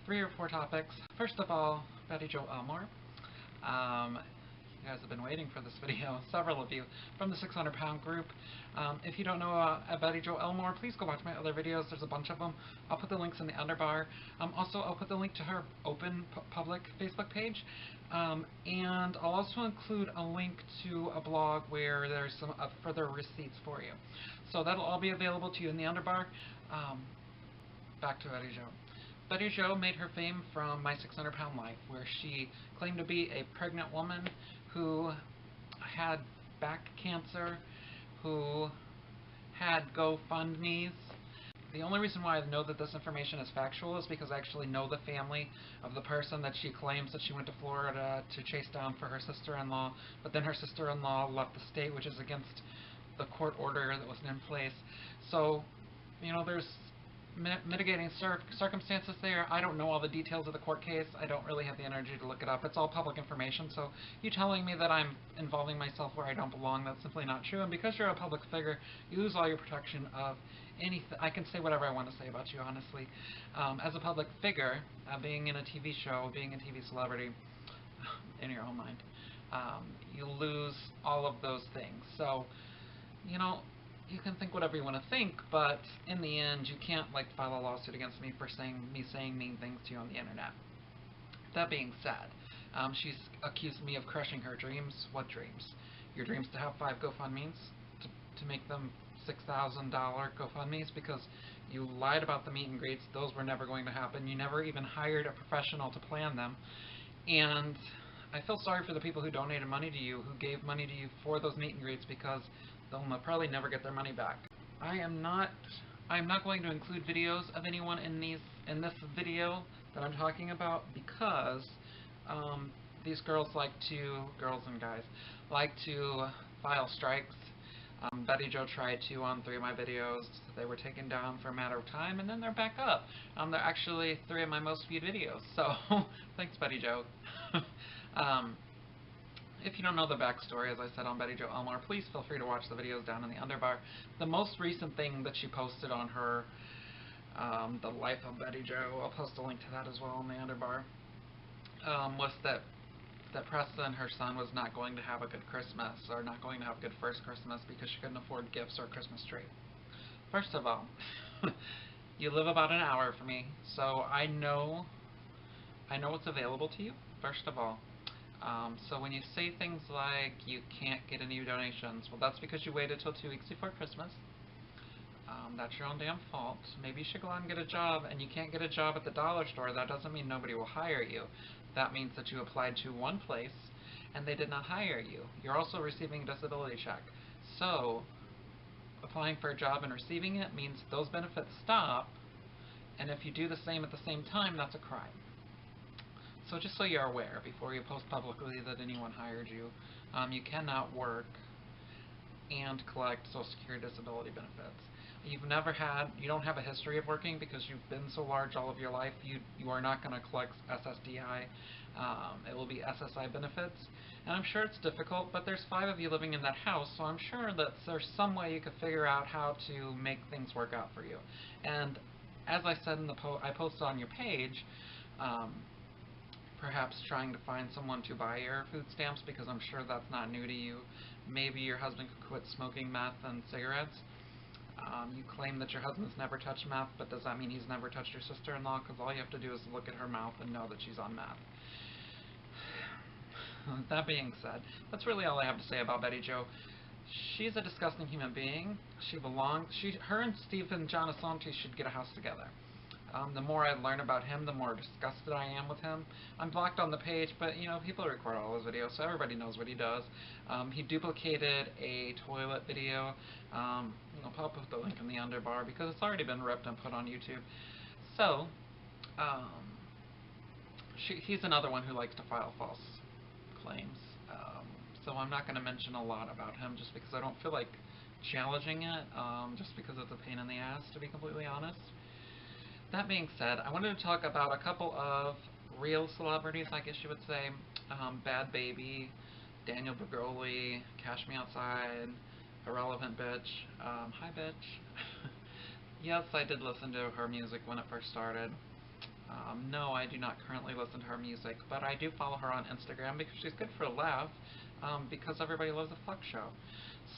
3 or 4 topics. First of all, Bettie Jo Elmore. You guys have been waiting for this video, several of you, from the 600-pound group. If you don't know Bettie Jo Elmore, please go watch my other videos. There's a bunch of them. I'll put the links in the underbar. Also, I'll put the link to her open public Facebook page. And I'll also include a link to a blog where there's some further receipts for you. So that'll all be available to you in the underbar. Back to Bettie Jo. Bettie Jo made her fame from My 600-Pound Life, where she claimed to be a pregnant woman who had back cancer, who had GoFundMes. The only reason why I know that this information is factual is because I actually know the family of the person that she claims that she went to Florida to chase down for her sister-in-law, but then her sister-in-law left the state, which is against the court order that was in place. So, you know, there's mitigating circumstances there. I don't know all the details of the court case. I don't really have the energy to look it up. It's all public information, so you telling me that I'm involving myself where I don't belong, that's simply not true. And because you're a public figure, you lose all your protection of anything. I can say whatever I want to say about you, honestly. As a public figure, being in a TV show, being a TV celebrity, in your own mind, you lose all of those things. So, you know, you can think whatever you want to think, but in the end, you can't file a lawsuit against me for saying mean things to you on the internet. That being said, she's accused me of crushing her dreams. What dreams? Your dreams to have 5 GoFundMes, to make them $6,000 GoFundMes, because you lied about the meet and greets. Those were never going to happen. You never even hired a professional to plan them. And I feel sorry for the people who donated money to you, who gave money to you for those meet and greets, because they'll probably never get their money back. I am not going to include videos of anyone in this video that I'm talking about, because these girls and guys like to file strikes. Bettie Jo tried to on 3 of my videos. They were taken down for a matter of time, and then they're back up. They're actually 3 of my most viewed videos, so thanks, Bettie Jo. If you don't know the backstory, as I said, on Bettie Jo Elmore, please feel free to watch the videos down in the underbar. The most recent thing that she posted on her, The Life of Bettie Jo, I'll post a link to that as well in the underbar, was that Preston, her son, was not going to have a good Christmas, or not going to have a good first Christmas, because she couldn't afford gifts or a Christmas tree. First of all, you live about an hour from me, so I know what's available to you, first of all. So when you say things like you can't get any donations, well, that's because you waited till 2 weeks before Christmas. That's your own damn fault. Maybe you should go out and get a job, and you can't get a job at the dollar store. That doesn't mean nobody will hire you. That means that you applied to one place, and they did not hire you. You're also receiving a disability check. So applying for a job and receiving it means those benefits stop, and if you do the same at the same time, that's a crime. So just so you're aware, before you post publicly that anyone hired you, you cannot work and collect Social Security disability benefits. You don't have a history of working because you've been so large all of your life. You are not going to collect SSDI. It will be SSI benefits. And I'm sure it's difficult, but there's 5 of you living in that house, so I'm sure that there's some way you could figure out how to make things work out for you. And as I said in the I posted on your page, perhaps trying to find someone to buy your food stamps, because I'm sure that's not new to you. Maybe your husband could quit smoking meth and cigarettes. You claim that your husband's never touched meth, but does that mean he's never touched your sister-in-law? Because all you have to do is look at her mouth and know that she's on meth. That being said, that's really all I have to say about Bettie Jo. She's a disgusting human being. Her and Stephen John Asante should get a house together. The more I learn about him, the more disgusted I am with him. I'm blocked on the page, but you know, people record all his videos, so everybody knows what he does. He duplicated a toilet video. I'll put the link in the underbar because it's already been ripped and put on YouTube. So, he's another one who likes to file false claims. So I'm not going to mention a lot about him just because I don't feel like challenging it, just because it's a pain in the ass, to be completely honest. That being said, I wanted to talk about a couple of real celebrities, I guess you would say. Bhad Bhabie, Danielle, Bregoli, Cash Me Outside, Irrelevant Bitch. Hi, bitch. Yes, I did listen to her music when it first started. No, I do not currently listen to her music, but I do follow her on Instagram because she's good for a laugh, because everybody loves a fuck show.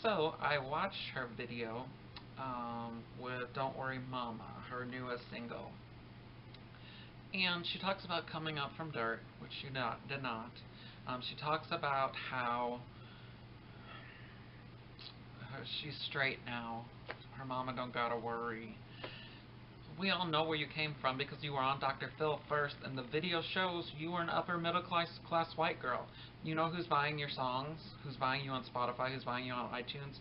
So I watched her video with Don't Worry Mama, her newest single. And she talks about coming up from dirt, which she did not. She talks about how she's straight now. Her mama don't gotta worry. We all know where you came from because you were on Dr. Phil first, and the video shows you were an upper middle class white girl. You know who's buying your songs, who's buying you on Spotify, who's buying you on iTunes?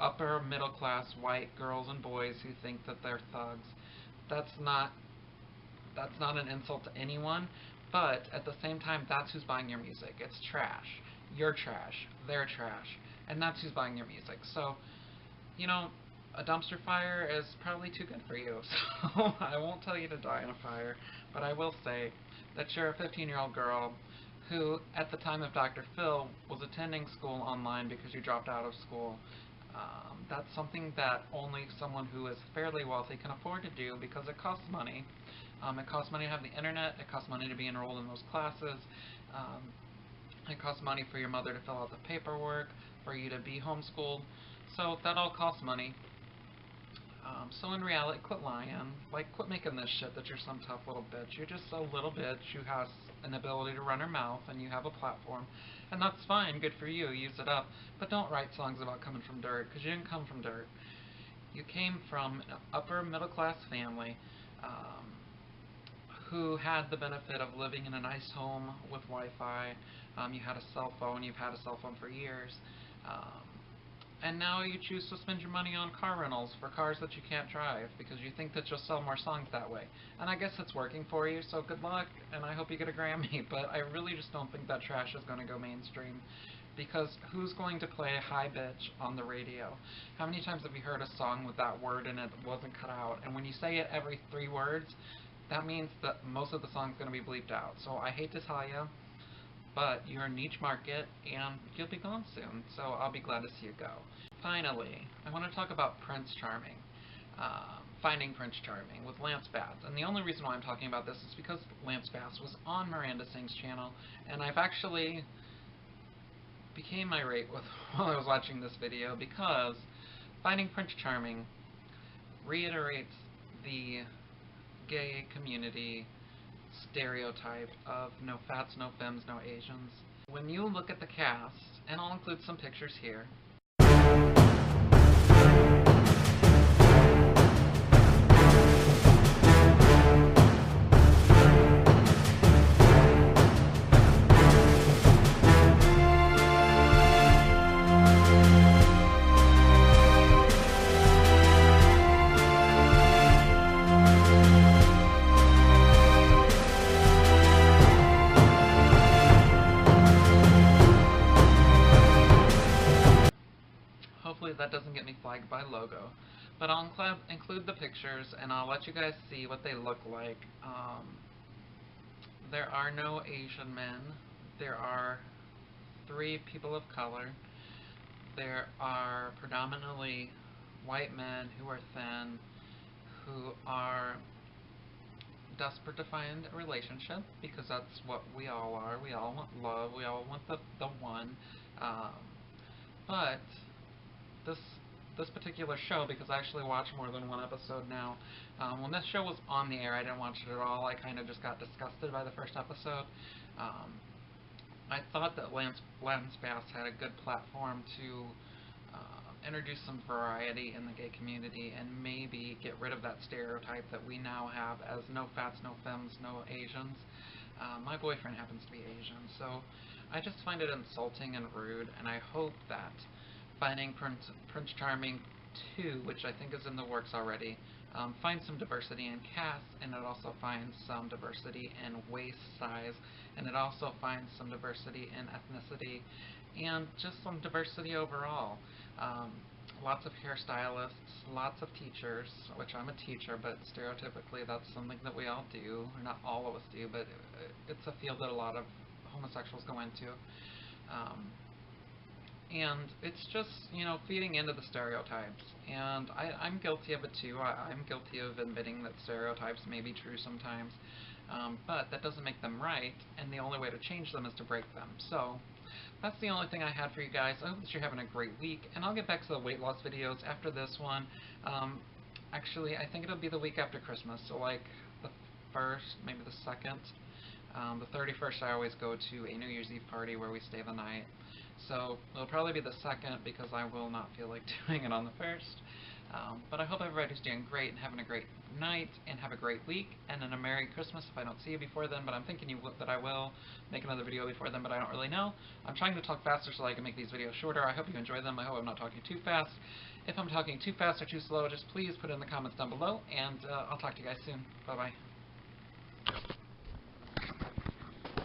Upper middle class white girls and boys who think that they're thugs. That's not an insult to anyone, but at the same time, that's who's buying your music. It's trash. You're trash. They're trash. And that's who's buying your music. So, you know, a dumpster fire is probably too good for you. So I won't tell you to die in a fire, but I will say that you're a 15-year-old girl who, at the time of Dr. Phil, was attending school online because you dropped out of school. That's something that only someone who is fairly wealthy can afford to do because it costs money. It costs money to have the internet. It costs money to be enrolled in those classes. It costs money for your mother to fill out the paperwork, for you to be homeschooled. So that all costs money. So in reality, quit lying. Like, quit making this shit that you're some tough little bitch. You're just a little bitch who has an ability to run her mouth, and you have a platform. And that's fine. Good for you. Use it up. But don't write songs about coming from dirt, because you didn't come from dirt. You came from an upper middle class family who had the benefit of living in a nice home with Wi-Fi. You had a cell phone. You've had a cell phone for years. And now you choose to spend your money on car rentals for cars that you can't drive because you think that you'll sell more songs that way. And I guess it's working for you, so good luck, and I hope you get a Grammy. But I really just don't think that trash is going to go mainstream, because who's going to play Hi Bitch on the radio? How many times have you heard a song with that word in it that wasn't cut out? And when you say it every 3 words, that means that most of the song's going to be bleeped out. So I hate to tell you, but you're a niche market, and you'll be gone soon, so I'll be glad to see you go. Finally, I want to talk about Prince Charming, Finding Prince Charming with Lance Bass. And the only reason why I'm talking about this is because Lance Bass was on Miranda Sings' channel, and I've actually became irate while I was watching this video, because Finding Prince Charming reiterates the gay community stereotype of no fats, no femmes, no Asians. When you look at the cast, and I'll include some pictures here, that doesn't get me flagged by logo, but I'll include the pictures and I'll let you guys see what they look like. There are no Asian men. There are 3 people of color. There are predominantly white men who are thin, who are desperate to find a relationship, because that's what we all are. We all want love. We all want the one. But this particular show, because I actually watch more than 1 episode now, when this show was on the air, I didn't watch it at all. I kind of just got disgusted by the first episode. I thought that Lance Bass had a good platform to introduce some variety in the gay community and maybe get rid of that stereotype that we now have as no fats, no femmes, no Asians. My boyfriend happens to be Asian, so I just find it insulting and rude, and I hope that Finding Prince Charming 2, which I think is in the works already, finds some diversity in cast, and it also finds some diversity in waist size, and it also finds some diversity in ethnicity, and just some diversity overall. Lots of hairstylists, lots of teachers, which I'm a teacher, but stereotypically that's something that we all do, or not all of us do, but it's a field that a lot of homosexuals go into. And it's just, you know, feeding into the stereotypes. And I'm guilty of it too. I'm guilty of admitting that stereotypes may be true sometimes. but that doesn't make them right, and the only way to change them is to break them. So that's the only thing I had for you guys. I hope that you're having a great week, and I'll get back to the weight loss videos after this one. Actually, I think it'll be the week after Christmas, so like the 1st, maybe the 2nd. The 31st I always go to a New Year's Eve party where we stay the night. So it'll probably be the 2nd because I will not feel like doing it on the 1st. But I hope everybody's doing great and having a great night and have a great week and then a Merry Christmas if I don't see you before then, but I'm thinking that I will make another video before then, but I don't really know. I'm trying to talk faster so I can make these videos shorter. I hope you enjoy them. I hope I'm not talking too fast. If I'm talking too fast or too slow, just please put it in the comments down below, and I'll talk to you guys soon. Bye-bye.